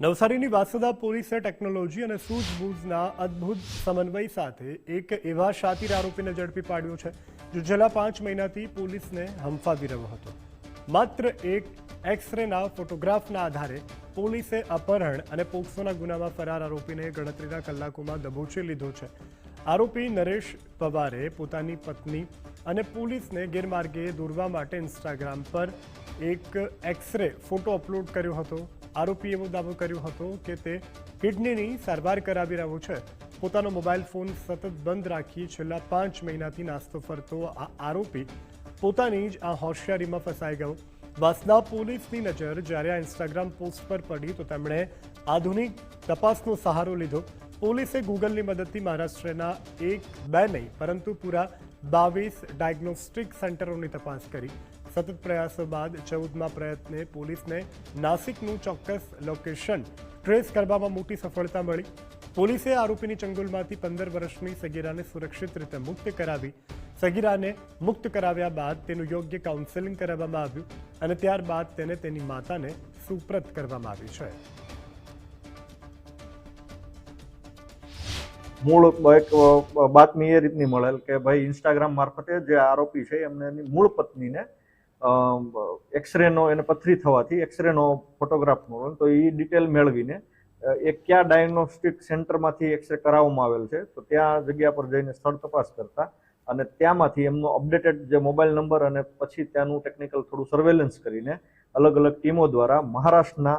નવસારીની વાસદા પોલીસે ટેકનોલોજી અને સૂઝબૂઝના અદ્ભુત સમન્વય સાથે એક એવા શાતીર આરોપીને ઝડપી પાડ્યો છે જે છેલ્લા 5 મહિનાથી પોલીસને હંફાવી રહ્યો હતો। માત્ર એક એક્સરેના ફોટોગ્રાફના આધારે પોલીસે અપહરણ અને પોક્સોના ગુનામાં ફરાર આરોપીને ગણતરીના કલાકોમાં દબોચી લીધો છે। આરોપી નરેશ પવારે પોતાની પત્ની અને પોલીસને ગેરમાર્ગે દોરવા માટે ઇન્સ્ટાગ્રામ પર એક એક્સરે ફોટો અપલોડ કર્યો હતો। આરોપીએ એવો દાવો કર્યો હતો કે તે કિડનીની સારવાર કરાવી રહ્યો છે। પોતાનો મોબાઈલ ફોન સતત બંધ રાખી છેલ્લા 5 મહિનાથી નાસ્તો ફરતો આ આરોપી પોતાની જ આ હોશિયારીમાં ફસાઈ ગયો। વાસદા પોલીસની નજર જ્યારે આ ઇન્સ્ટાગ્રામ પોસ્ટ પર પડી તો તેમણે આધુનિક તપાસનો સહારો લીધો। પોલીસે ગૂગલની મદદથી મહારાષ્ટ્રના 1-2 નહીં પરંતુ પૂરા 22 ડાયગ્નોસ્ટિક સેન્ટરોની તપાસ કરી। સતત પ્રયાસો બાદ 14મા પ્રયત્ને પોલીસને નાસિકનું ચોક્કસ લોકેશન ટ્રેસ કરવામાં મોટી સફળતા મળી। પોલીસે આરોપીની ચંગુલમાંથી 15 વર્ષની સગીરાને સુરક્ષિત રીતે મુક્ત કરાવી। સગીરાને મુક્ત કરાવ્યા બાદ તેનું યોગ્ય કાઉન્સેલિંગ કરવામાં આવ્યું અને ત્યારબાદ તેને તેની માતાને સુપ્રત કરવામાં આવી છે। મૂળ એક બાતમી એ રીતની મળેલ કે ભાઈ ઇન્સ્ટાગ્રામ મારફતે જે આરોપી છે એમને એની મૂળ પત્નીને એક્સરેનો એને પથરી થવાથી એક્સરેનો ફોટોગ્રાફ મળ્યો તો એ ડિટેલ મેળવીને એ કયા ડાયગ્નોસ્ટિક સેન્ટરમાંથી એક્સરે કરાવવામાં આવેલ છે તો ત્યાં જગ્યા પર જઈને સ્થળ તપાસ કરતા અને ત્યાંમાંથી એમનો અપડેટેડ જે મોબાઈલ નંબર અને પછી ત્યાંનું ટેકનિકલ થોડું સર્વેલન્સ કરીને અલગ અલગ ટીમો દ્વારા મહારાષ્ટ્રના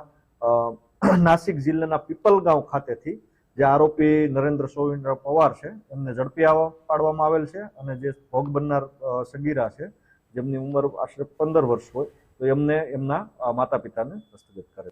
નાસિક જિલ્લાના પીપલગાંવ ખાતેથી જે આરોપી નરેન્દ્ર સોવિન્દ્ર પવાર છે એમને ઝડપી પાડવામાં આવેલ છે અને જે ભોગ બનનાર સગીરા છે જેમની ઉંમર આશરે 15 વર્ષ હોય તો એમને એમના માતા પિતાને હસ્તગત કરે।